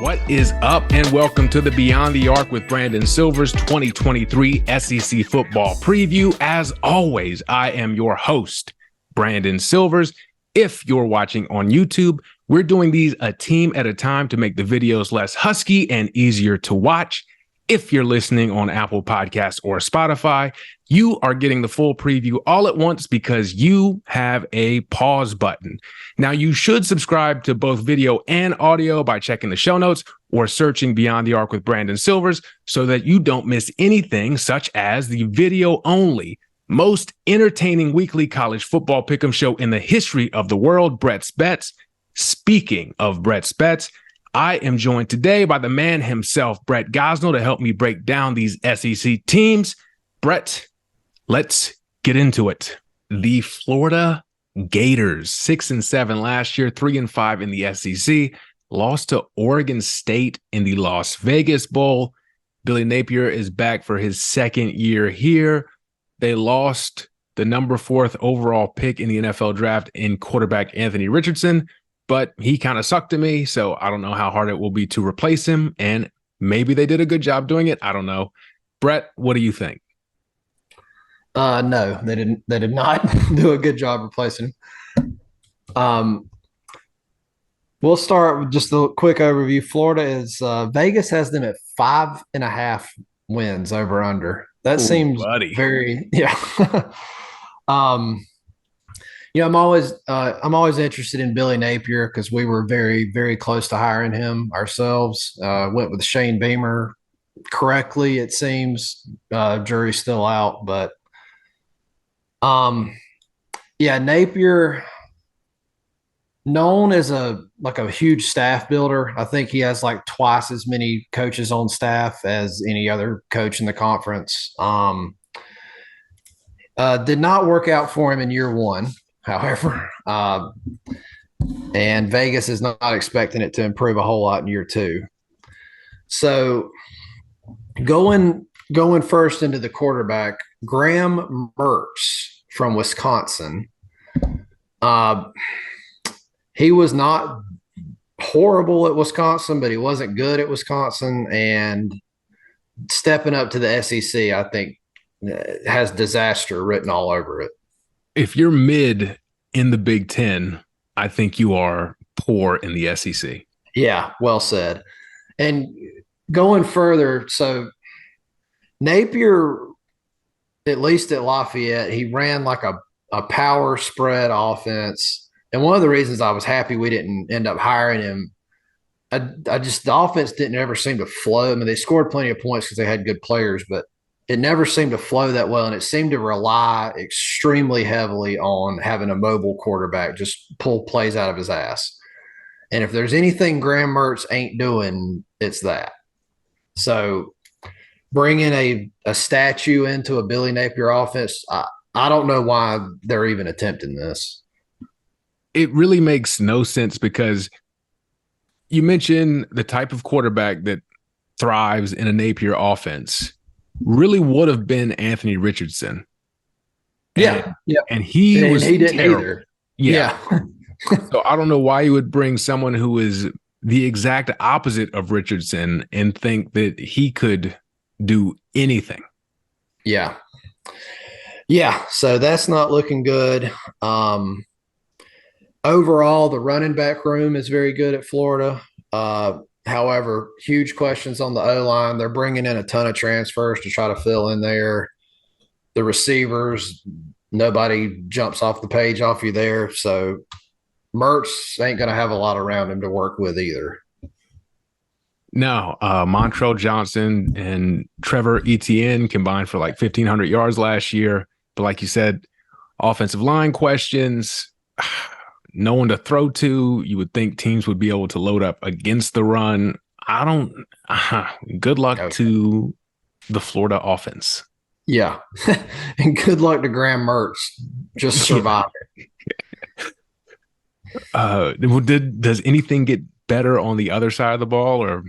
What is up, and welcome to the Beyond the Arc with Brandon Silver's 2023 SEC football preview. As always, I am your host, Brandon Silvers. If you're watching on YouTube, we're doing these a team at a time to make the videos less husky and easier to watch. If you're listening on Apple Podcasts or Spotify, you are getting the full preview all at once because you have a pause button. Now, you should subscribe to both video and audio by checking the show notes or searching Beyond the Arc with Brandon Silvers so that you don't miss anything, such as the video-only, most entertaining weekly college football pick'em show in the history of the world, Brett's Bets. Speaking of Brett's Bets, I am joined today by the man himself, Brett Gosnell, to help me break down these SEC teams. Brett, let's get into it. The Florida Gators, 6-7 last year, 3-5 in the SEC, lost to Oregon State in the Las Vegas Bowl. Billy Napier is back for his second year here. They lost the number 4th overall pick in the NFL draft in quarterback Anthony Richardson, but he kind of sucked to me, so I don't know how hard it will be to replace him, and maybe they did a good job doing it. I don't know. Brett, what do you think? No, they didn't. They did not do a good job replacing him. We'll start with just a quick overview. Florida is Vegas has them at 5.5 wins over under. That seems very I'm always interested in Billy Napier because we were very, very close to hiring him ourselves. Went with Shane Beamer correctly, it seems. Jury's still out, but Napier, known as a huge staff builder. I think he has like twice as many coaches on staff as any other coach in the conference. Did not work out for him in year one, however, and Vegas is not expecting it to improve a whole lot in year two. So going first into the quarterback, Graham Mertz from Wisconsin. He was not horrible at Wisconsin, but he wasn't good at Wisconsin, and stepping up to the SEC, I think, has disaster written all over it. If you're mid in the Big Ten, I think you are poor in the SEC. Yeah, well said. And going further, so Napier, at least at Lafayette, he ran like a power spread offense. And one of the reasons I was happy we didn't end up hiring him, the offense didn't ever seem to flow. I mean, they scored plenty of points because they had good players, but it never seemed to flow that well, and it seemed to rely extremely heavily on having a mobile quarterback just pull plays out of his ass. And if there's anything Graham Mertz ain't doing, it's that. So bringing a statue into a Billy Napier offense, I don't know why they're even attempting this. It really makes no sense because you mentioned the type of quarterback that thrives in a Napier offense really would have been Anthony Richardson. And he didn't terrible. Either. Yeah. So I don't know why you would bring someone who is the exact opposite of Richardson and think that he could do anything. Yeah. So that's not looking good. Overall, the running back room is very good at Florida. However, huge questions on the O-line. They're bringing in a ton of transfers to try to fill in there. The receivers, nobody jumps off the page off you there. So Mertz ain't going to have a lot around him to work with either. No, Montrell Johnson and Trevor Etienne combined for like 1,500 yards last year. But like you said, offensive line questions, no one to throw to. You would think teams would be able to load up against the run. Good luck to the Florida offense. Yeah. And good luck to Graham Mertz just surviving. Does anything get better on the other side of the ball, or?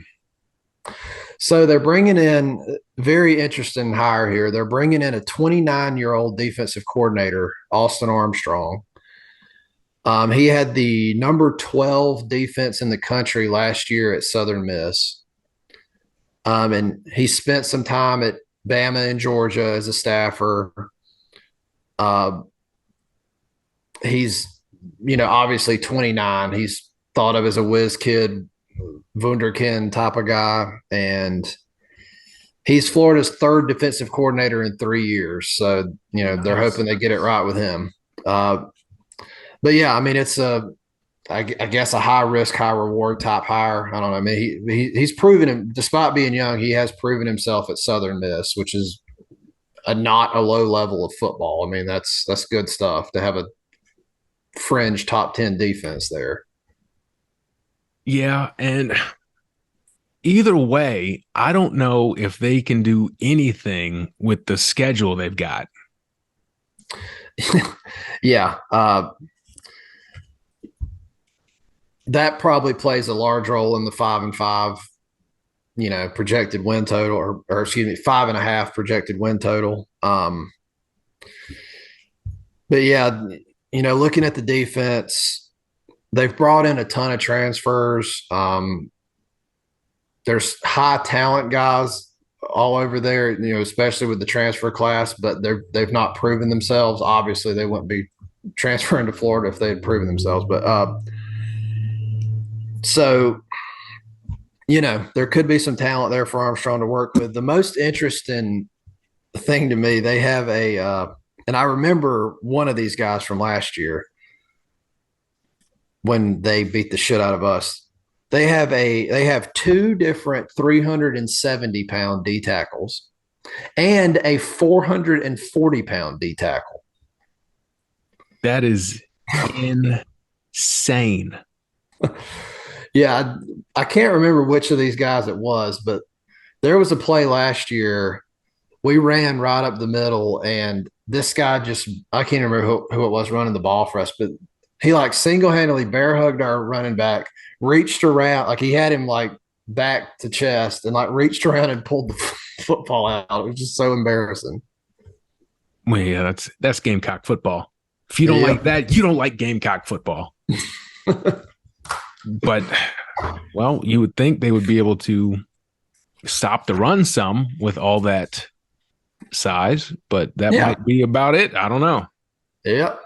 So they're bringing in very interesting hire here. They're bringing in a 29-year-old defensive coordinator, Austin Armstrong. He had the number 12 defense in the country last year at Southern Miss. And he spent some time at Bama and Georgia as a staffer. He's, obviously 29. He's thought of as a whiz kid, wunderkind type of guy. And he's Florida's third defensive coordinator in 3 years. So, they're hoping they get it right with him. But yeah, I mean, it's I guess a high risk, high reward type hire. I don't know. I mean, he's proven him, despite being young, he has proven himself at Southern Miss, which is not a low level of football. I mean, that's good stuff to have a fringe top 10 defense there. Yeah, and either way, I don't know if they can do anything with the schedule they've got. Yeah. That probably plays a large role in the 5-5, projected win total, or excuse me, 5.5 projected win total. But yeah, looking at the defense, they've brought in a ton of transfers. There's high talent guys all over there, especially with the transfer class, but they've not proven themselves. Obviously, they wouldn't be transferring to Florida if they had proven themselves. But so, there could be some talent there for Armstrong to work with. The most interesting thing to me, they have and I remember one of these guys from last year when they beat the shit out of us. They have 2 different 370-pound D tackles and a 440-pound D tackle. That is insane. Yeah, I can't remember which of these guys it was, but there was a play last year. We ran right up the middle, and this guy I can't remember who it was running the ball for us, but he single-handedly bear hugged our running back, reached around, he had him back to chest, and reached around and pulled the football out. It was just so embarrassing. Well, yeah, that's Gamecock football. If you don't like that, you don't like Gamecock football. But, well, you would think they would be able to stop the run some with all that size, but that might be about it. I don't know. Yep.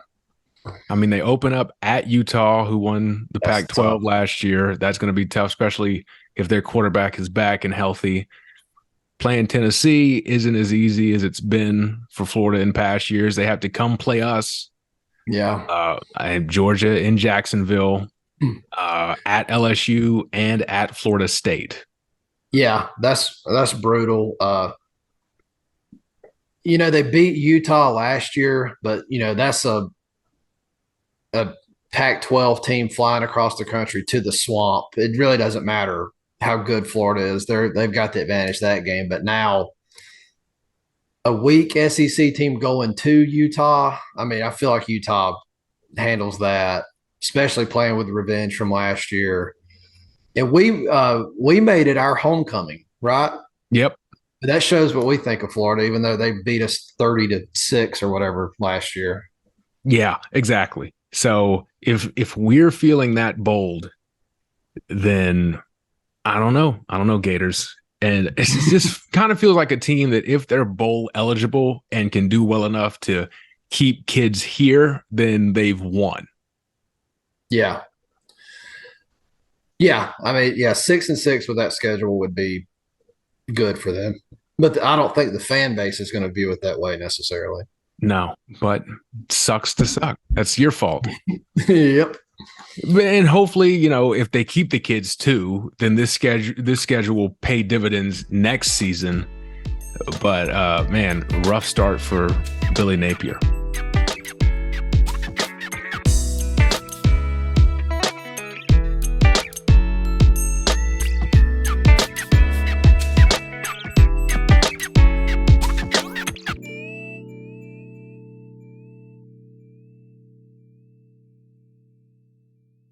I mean, they open up at Utah, who won the Pac-12 last year. That's going to be tough, especially if their quarterback is back and healthy. Playing Tennessee isn't as easy as it's been for Florida in past years. They have to come play us. Yeah. Georgia in Jacksonville, at LSU, and at Florida State. Yeah, that's brutal. They beat Utah last year, but that's a Pac-12 team flying across the country to the swamp. It really doesn't matter how good Florida is. They've got the advantage that game. But now a weak SEC team going to Utah, I mean, I feel like Utah handles that, especially playing with revenge from last year. And we made it our homecoming, right? Yep. That shows what we think of Florida, even though they beat us 30-6 or whatever last year. Yeah, exactly. So if we're feeling that bold, then I don't know, Gators. And it just kind of feels like a team that if they're bowl eligible and can do well enough to keep kids here, then they've won. Yeah. Yeah. I mean, 6-6 with that schedule would be good for them. But I don't think the fan base is going to view it that way necessarily. No, but sucks to suck. That's your fault. Yep. And hopefully, if they keep the kids too, then this schedule will pay dividends next season. But man, rough start for Billy Napier.